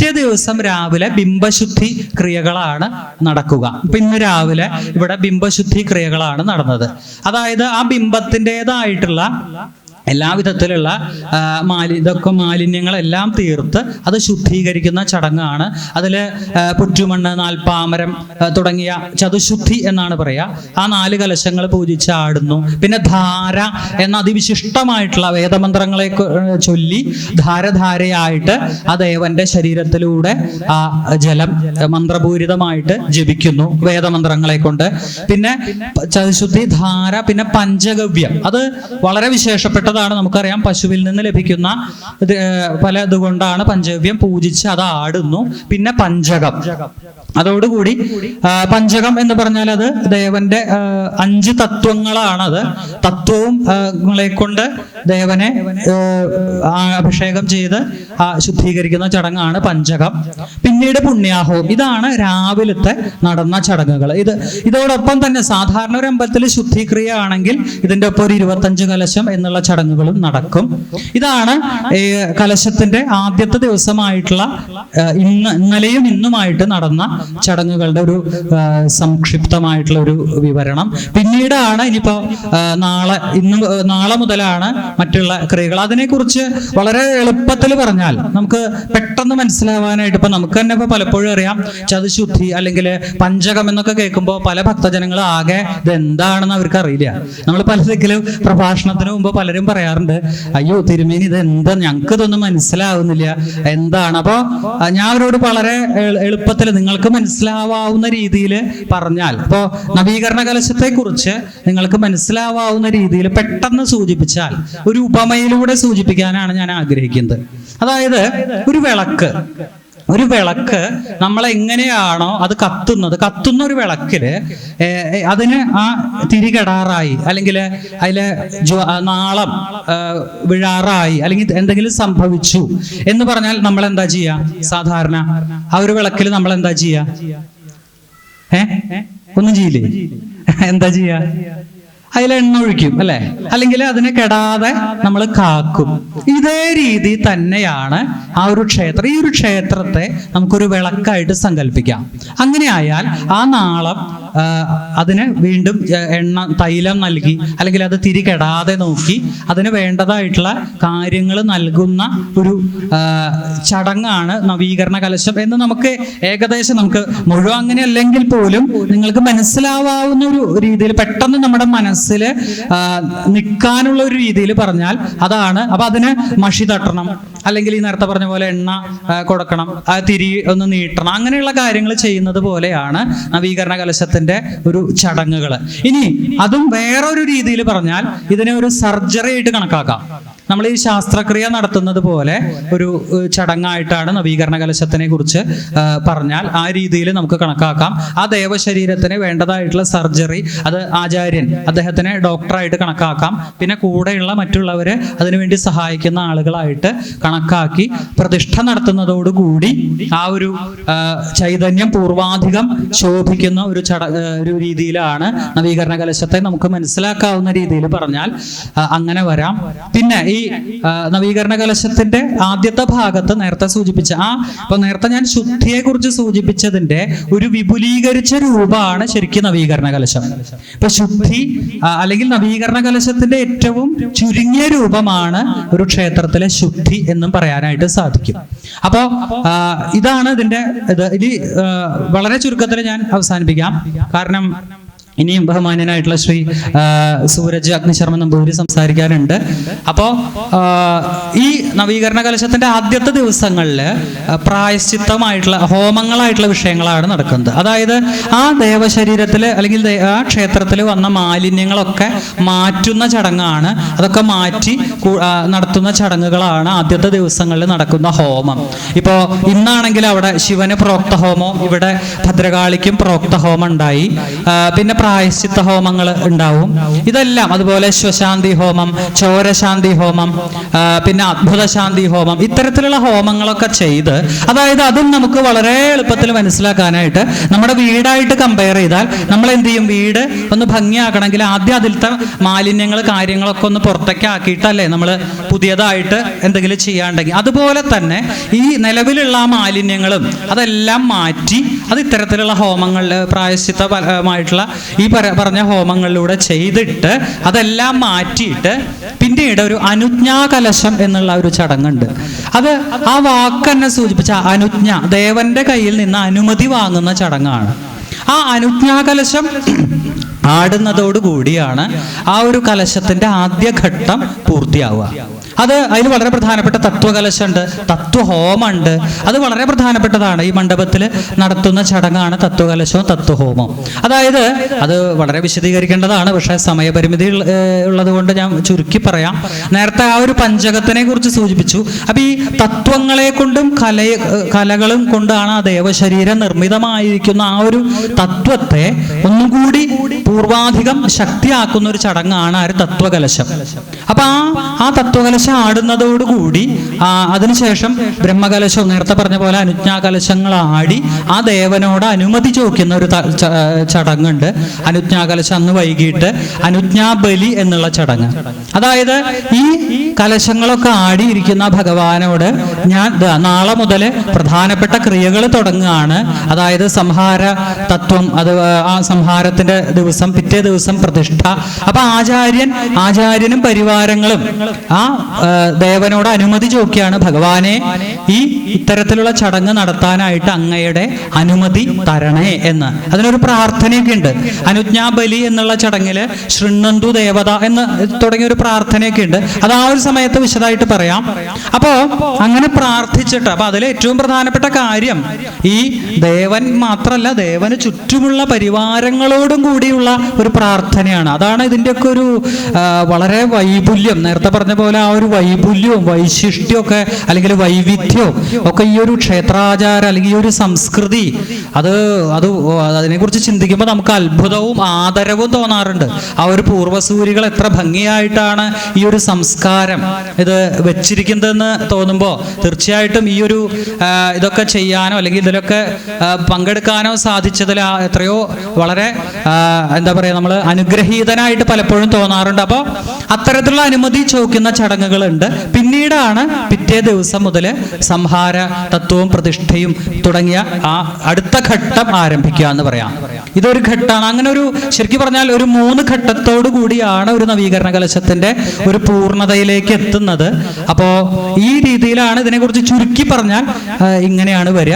പിറ്റേ ദിവസം രാവിലെ ബിംബശുദ്ധി ക്രിയകളാണ് നടക്കുക. ഇപ്പൊ ഇന്ന് രാവിലെ ഇവിടെ ബിംബശുദ്ധി ക്രിയകളാണ് നടന്നത്. അതായത് ആ ബിംബത്തിൻ്റെതായിട്ടുള്ള എല്ലാവിധത്തിലുള്ള ഇതൊക്കെ മാലിന്യങ്ങളെല്ലാം തീർത്ത് അത് ശുദ്ധീകരിക്കുന്ന ചടങ്ങാണ്. അതിൽ പുറ്റുമണ്ണ്, നാൽപ്പാമരം തുടങ്ങിയ ചതുശുദ്ധി എന്നാണ് പറയുക. ആ 4 കലശങ്ങൾ പൂജിച്ച് ആടുന്നു. പിന്നെ ധാര എന്ന അതിവിശിഷ്ടമായിട്ടുള്ള വേദമന്ത്രങ്ങളെ ചൊല്ലി ധാരധാരയായിട്ട് ആ ദേവന്റെ ശരീരത്തിലൂടെ ആ ജലം മന്ത്രപൂരിതമായിട്ട് ജപിക്കുന്നു വേദമന്ത്രങ്ങളെ കൊണ്ട്. പിന്നെ ചതുശുദ്ധി, ധാര, പിന്നെ പഞ്ചഗവ്യം. അത് വളരെ വിശേഷപ്പെട്ട നമുക്കറിയാം. പശുവിൽ നിന്ന് ലഭിക്കുന്ന പല ഇതുകൊണ്ടാണ് പഞ്ചഗവ്യം പൂജിച്ച് അത് ആടുന്നു. പിന്നെ പഞ്ചകം. അതോടുകൂടി പഞ്ചകം എന്ന് പറഞ്ഞാൽ അത് ദേവന്റെ 5 തത്വങ്ങളാണത്. തത്വവും കൊണ്ട് ദേവനെ അഭിഷേകം ചെയ്ത് ശുദ്ധീകരിക്കുന്ന ചടങ്ങാണ് പഞ്ചകം. പിന്നീട് പുണ്യാഹവും. ഇതാണ് രാവിലത്തെ നടന്ന ചടങ്ങുകൾ. ഇതോടൊപ്പം തന്നെ സാധാരണ ഒരു അമ്പലത്തിൽ ശുദ്ധിക്രിയ ആണെങ്കിൽ ഇതിന്റെ ഒപ്പം ഒരു 25 കലശം എന്നുള്ള ചടങ്ങുകളും നടക്കും. ഇതാണ് കലശത്തിന്റെ ആദ്യത്തെ ദിവസമായിട്ടുള്ള ഇന്നലെയും ഇന്നുമായിട്ട് നടന്ന ചടങ്ങുകളുടെ ഒരു സംക്ഷിപ്തമായിട്ടുള്ള ഒരു വിവരണം. പിന്നീടാണ് ഇനിയിപ്പോ നാളെ മുതലാണ് മറ്റുള്ള ക്രിയകൾ. അതിനെക്കുറിച്ച് വളരെ എളുപ്പത്തിൽ പറഞ്ഞാൽ നമുക്ക് പെട്ടെന്ന് മനസ്സിലാവാനായിട്ട് ഇപ്പൊ നമുക്ക് തന്നെ ഇപ്പൊ പലപ്പോഴും അറിയാം, ചതുശുദ്ധി അല്ലെങ്കിൽ പഞ്ചകം എന്നൊക്കെ കേൾക്കുമ്പോൾ പല ഭക്തജനങ്ങൾ ആകെ ഇതെന്താണെന്ന് അവർക്ക് അറിയില്ല. നമ്മൾ പലതെങ്കിലും പ്രഭാഷണത്തിന് മുമ്പ് പലരും പറയാറുണ്ട്, അയ്യോ തിരുമേനി ഇത് എന്താ, ഞങ്ങൾക്ക് ഇതൊന്നും മനസ്സിലാവുന്നില്ല, എന്താണ്. അപ്പോ ഞാൻ അവരോട് വളരെ എളുപ്പത്തിൽ നിങ്ങൾക്ക് മനസ്സിലാവാവുന്ന രീതിയിൽ പറഞ്ഞാൽ, ഇപ്പോ നവീകരണ കലശത്തെ കുറിച്ച് നിങ്ങൾക്ക് മനസ്സിലാവാവുന്ന രീതിയിൽ പെട്ടെന്ന് സൂചിപ്പിച്ചാൽ ഒരു ഉപമയിലൂടെ സൂചിപ്പിക്കാനാണ് ഞാൻ ആഗ്രഹിക്കുന്നത്. അതായത് ഒരു വിളക്ക് നമ്മളെങ്ങനെയാണോ അത് കത്തുന്ന ഒരു വിളക്കില് അതിന് ആ തിരികെടാറായി അല്ലെങ്കിൽ അതിലെ നാളം വിഴാറായി അല്ലെങ്കിൽ എന്തെങ്കിലും സംഭവിച്ചു എന്ന് പറഞ്ഞാൽ നമ്മൾ എന്താ ചെയ്യുക? സാധാരണ ആ ഒരു വിളക്കിൽ നമ്മൾ എന്താ ചെയ്യുക? ഒന്നും ചെയ്യില്ലേ? എന്താ ചെയ്യുക? അതിൽ എണ്ണ ഒഴിക്കും അല്ലെ, അല്ലെങ്കിൽ അതിനെ കെടാതെ നമ്മൾ കാക്കും. ഇതേ രീതി തന്നെയാണ് ആ ഒരു ക്ഷേത്രം. ഈ ഒരു ക്ഷേത്രത്തെ നമുക്കൊരു വിളക്കായിട്ട് സങ്കല്പിക്കാം. അങ്ങനെ ആയാൽ ആ നാളം അതിന് വീണ്ടും തൈലം നൽകി അല്ലെങ്കിൽ അത് തിരികെടാതെ നോക്കി അതിന് വേണ്ടതായിട്ടുള്ള കാര്യങ്ങൾ നൽകുന്ന ഒരു ചടങ്ങാണ് നവീകരണ കലശം എന്ന് നമുക്ക് ഏകദേശം നമുക്ക് മുഴുവൻ അങ്ങനെ അല്ലെങ്കിൽ പോലും നിങ്ങൾക്ക് മനസ്സിലാവാവുന്ന ഒരു രീതിയിൽ പെട്ടെന്ന് നമ്മുടെ മനസ്സിൽ നിൽക്കാനുള്ള ഒരു രീതിയിൽ പറഞ്ഞാൽ അതാണ്. അപ്പൊ അതിന് മഷി തട്ടണം, അല്ലെങ്കിൽ ഈ നേരത്തെ പറഞ്ഞ പോലെ എണ്ണ കൊടുക്കണം, ആ തിരി ഒന്ന് നീട്ടണം, അങ്ങനെയുള്ള കാര്യങ്ങൾ ചെയ്യുന്നത് പോലെയാണ് നവീകരണ കലശത്തിന്റെ ഒരു ചടങ്ങുകൾ. ഇനി അതും വേറൊരു രീതിയിൽ പറഞ്ഞാൽ ഇതിനെ ഒരു സർജറി ആയിട്ട് കണക്കാക്കാം. നമ്മൾ ഈ ശാസ്ത്രക്രിയ നടത്തുന്നത് പോലെ ഒരു ചടങ്ങായിട്ടാണ് നവീകരണ കലശത്തിനെ കുറിച്ച് പറഞ്ഞാൽ ആ രീതിയിൽ നമുക്ക് കണക്കാക്കാം. ആ ദേവശരീരത്തിന് വേണ്ടതായിട്ടുള്ള സർജറി അത് ആചാര്യൻ അദ്ദേഹത്തിനെ ഡോക്ടറായിട്ട് കണക്കാക്കാം. പിന്നെ കൂടെയുള്ള മറ്റുള്ളവര് അതിനുവേണ്ടി സഹായിക്കുന്ന ആളുകളായിട്ട് കണക്കാക്കി പ്രതിഷ്ഠ നടത്തുന്നതോടുകൂടി ആ ഒരു ചൈതന്യം പൂർവാധികം ശോഭിക്കുന്ന ഒരു രീതിയിലാണ് നവീകരണ കലശത്തെ നമുക്ക് മനസ്സിലാക്കാവുന്ന രീതിയിൽ പറഞ്ഞാൽ അങ്ങനെ വരാം. പിന്നെ ഈ നവീകരണ കലശത്തിന്റെ ആദ്യത്തെ ഭാഗത്ത് നേരത്തെ സൂചിപ്പിച്ച ഇപ്പൊ നേരത്തെ ഞാൻ ശുദ്ധിയെ കുറിച്ച് സൂചിപ്പിച്ചതിന്റെ ഒരു വിപുലീകരിച്ച രൂപമാണ് ശരിക്കും നവീകരണ കലശം. ഇപ്പൊ ശുദ്ധി അല്ലെങ്കിൽ നവീകരണ കലശത്തിന്റെ ഏറ്റവും ചുരുങ്ങിയ രൂപമാണ് ഒരു ക്ഷേത്രത്തിലെ ശുദ്ധി എന്നും പറയാനായിട്ട് സാധിക്കും. അപ്പോ ഇതാണ് ഇതിന്റെ ഇനി വളരെ ചുരുക്കത്തിൽ ഞാൻ അവസാനിപ്പിക്കാം. കാരണം ഇനിയും ബഹുമാന്യനായിട്ടുള്ള ശ്രീ സൂരജ് അഗ്നിശർമ്മ നമ്പൂതിരി സംസാരിക്കാനുണ്ട്. അപ്പോ ഈ നവീകരണ കലശത്തിന്റെ ആദ്യത്തെ ദിവസങ്ങളിൽ പ്രായശ്ചിത്തമായിട്ടുള്ള ഹോമങ്ങളായിട്ടുള്ള വിഷയങ്ങളാണ് നടക്കുന്നത്. അതായത് ആ ദേവശരീരത്തിൽ അല്ലെങ്കിൽ ആ ക്ഷേത്രത്തിൽ വന്ന മാലിന്യങ്ങളൊക്കെ മാറ്റുന്ന ചടങ്ങാണ്. അതൊക്കെ മാറ്റി നടത്തുന്ന ചടങ്ങുകളാണ് ആദ്യത്തെ ദിവസങ്ങളിൽ നടക്കുന്ന ഹോമം. ഇപ്പോ ഇന്നാണെങ്കിൽ അവിടെ ശിവന് പ്രോക്ത ഹോമം, ഇവിടെ ഭദ്രകാളിക്കും പ്രോക്ത ഹോമം ഉണ്ടായി. പിന്നെ പ്രായശ്ചിത്ത ഹോമങ്ങൾ ഉണ്ടാവും. ഇതെല്ലാം അതുപോലെ ശ്വശാന്തി ഹോമം, ചോരശാന്തി ഹോമം, പിന്നെ അദ്ഭുതശാന്തി ഹോമം, ഇത്തരത്തിലുള്ള ഹോമങ്ങളൊക്കെ ചെയ്ത്, അതായത് അതും നമുക്ക് വളരെ എളുപ്പത്തിൽ മനസ്സിലാക്കാനായിട്ട് നമ്മുടെ വീടായിട്ട് കമ്പയർ ചെയ്താൽ നമ്മൾ എന്ത് ചെയ്യും? വീട് ഒന്ന് ഭംഗിയാക്കണമെങ്കിൽ ആദ്യം അതിലത്തെ മാലിന്യങ്ങൾ കാര്യങ്ങളൊക്കെ ഒന്ന് പുറത്തേക്ക് ആക്കിയിട്ടല്ലേ നമ്മൾ പുതിയതായിട്ട് എന്തെങ്കിലും ചെയ്യാണ്ടെങ്കിൽ, അതുപോലെ തന്നെ ഈ നിലവിലുള്ള ആ മാലിന്യങ്ങളും അതെല്ലാം മാറ്റി അത് ഇത്തരത്തിലുള്ള ഹോമങ്ങളിൽ പ്രായശ്ചിത്തമായിട്ടുള്ള ഈ പറഞ്ഞ ഹോമങ്ങളിലൂടെ ചെയ്തിട്ട് അതെല്ലാം മാറ്റിയിട്ട് പിന്നീട് ഒരു അനുജ്ഞാകലശം എന്നുള്ള ഒരു ചടങ്ങുണ്ട്. അത് ആ വാക്ക് തന്നെ സൂചിപ്പിച്ച അനുജ്ഞ, ദേവന്റെ കയ്യിൽ നിന്ന് അനുമതി വാങ്ങുന്ന ചടങ്ങാണ്. ആ അനുജ്ഞാകലശം ആടുന്നതോടുകൂടിയാണ് ആ ഒരു കലശത്തിന്റെ ആദ്യഘട്ടം പൂർത്തിയാവുക. അതിൽ വളരെ പ്രധാനപ്പെട്ട തത്വകലശമുണ്ട്, തത്വഹോമുണ്ട്. അത് വളരെ പ്രധാനപ്പെട്ടതാണ്. ഈ മണ്ഡപത്തിൽ നടത്തുന്ന ചടങ്ങാണ് തത്വകലശവും തത്വഹോമവും. അതായത് അത് വളരെ വിശദീകരിക്കേണ്ടതാണ്, പക്ഷേ സമയപരിമിതി ഉള്ളത് കൊണ്ട് ഞാൻ ചുരുക്കി പറയാം. നേരത്തെ ആ ഒരു പഞ്ചകത്തിനെ കുറിച്ച് സൂചിപ്പിച്ചു. അപ്പൊ ഈ തത്വങ്ങളെ കൊണ്ടും കലകളും കൊണ്ടാണ് ആ ദേവശരീരം നിർമ്മിതമായിരിക്കുന്ന ആ ഒരു തത്വത്തെ ഒന്നും കൂടി പൂർവാധികം ശക്തിയാക്കുന്ന ഒരു ചടങ്ങാണ് ആ ഒരു തത്വകലശം. അപ്പൊ ആ തത്വകലശം ആടുന്നതോടുകൂടി അതിനുശേഷം ബ്രഹ്മകലശം, നേരത്തെ പറഞ്ഞ പോലെ അനുജ്ഞാകലശങ്ങൾ ആടി ആ ദേവനോട് അനുമതി ചോദിക്കുന്ന ഒരു ചടങ്ങുണ്ട്. അനുജ്ഞാകലശം അന്ന് വൈകിട്ട് അനുജ്ഞാബലി എന്നുള്ള ചടങ്ങ്. അതായത് ഈ കലശങ്ങളൊക്കെ ആടിയിരിക്കുന്ന ഭഗവാനോട് ഞാൻ നാളെ മുതൽ പ്രധാനപ്പെട്ട ക്രിയകൾ തുടങ്ങുകയാണ്. അതായത് സംഹാര തത്വം, അത് ആ സംഹാരത്തിന്റെ ദിവസം, പിറ്റേ ദിവസം പ്രതിഷ്ഠ. അപ്പൊ ആചാര്യനും പരിവാരങ്ങളും ആ ദേവനോട് അനുമതി ചോദിക്കുകയാണ്, ഭഗവാനെ ഈ ഇത്തരത്തിലുള്ള ചടങ്ങ് നടത്താനായിട്ട് അങ്ങയുടെ അനുമതി തരണേ എന്ന്. അതിനൊരു പ്രാർത്ഥനയൊക്കെ ഉണ്ട്. അനുജ്ഞാബലി എന്നുള്ള ചടങ്ങില് ശൃണ്വന്തു ദേവത എന്ന് തുടങ്ങിയ ഒരു പ്രാർത്ഥനയൊക്കെ ഉണ്ട്. അത് ആ ഒരു സമയത്ത് വിശദമായിട്ട് പറയാം. അപ്പോ അങ്ങനെ പ്രാർത്ഥിച്ചിട്ട്, അപ്പൊ അതിൽ ഏറ്റവും പ്രധാനപ്പെട്ട കാര്യം ഈ ദേവൻ മാത്രല്ല, ദേവന് ചുറ്റുമുള്ള പരിവാരങ്ങളോടും കൂടിയുള്ള ഒരു പ്രാർത്ഥനയാണ്. അതാണ് ഇതിൻ്റെയൊക്കെ ഒരു വളരെ വൈപുല്യം. നേരത്തെ പറഞ്ഞ പോലെ ആ ഒരു വൈപുല്യവും വൈശിഷ്ട്യവും ഒക്കെ, അല്ലെങ്കിൽ വൈവിധ്യവും ഒക്കെ ഈ ഒരു ക്ഷേത്രാചാരം അല്ലെങ്കിൽ ഈ ഒരു സംസ്കൃതി, അതിനെക്കുറിച്ച് ചിന്തിക്കുമ്പോൾ നമുക്ക് അത്ഭുതവും ആദരവും തോന്നാറുണ്ട്. ആ ഒരു പൂർവ്വസൂരികൾ എത്ര ഭംഗിയായിട്ടാണ് ഈ ഒരു സംസ്കാരം ഇത് വെച്ചിരിക്കുന്നതെന്ന് തോന്നുമ്പോൾ തീർച്ചയായിട്ടും ഈ ഒരു ഇതൊക്കെ ചെയ്യാനോ അല്ലെങ്കിൽ ഇതിലൊക്കെ പങ്കെടുക്കാനോ സാധിച്ചതിൽ എത്രയോ വളരെ എന്താ പറയുക, നമ്മൾ അനുഗ്രഹീതനായിട്ട് പലപ്പോഴും തോന്നാറുണ്ട്. അപ്പോൾ അത്തരത്തിലുള്ള അനുമതി ചോദിക്കുന്ന ചടങ്ങുകളുണ്ട്. പിന്നീടാണ് പിറ്റേ ദിവസം മുതൽ സംഹാര തത്വവും പ്രതിഷ്ഠയും തുടങ്ങിയ ആ അടുത്ത ഘട്ടം ആരംഭിക്കുക എന്ന് പറയാം. ഇതൊരു ഘട്ടമാണ്. അങ്ങനെ ഒരു ശരിക്കും പറഞ്ഞാൽ ഒരു 3 ഘട്ടത്തോടു കൂടിയാണ് ഒരു നവീകരണ കലശത്തിന്റെ ഒരു പൂർണ്ണതയിലേക്ക് എത്തുന്നത്. അപ്പോൾ ഈ രീതിയിലാണ് ഇതിനെക്കുറിച്ച് ചുരുക്കി പറഞ്ഞാൽ ഇങ്ങനെയാണ് വരിക.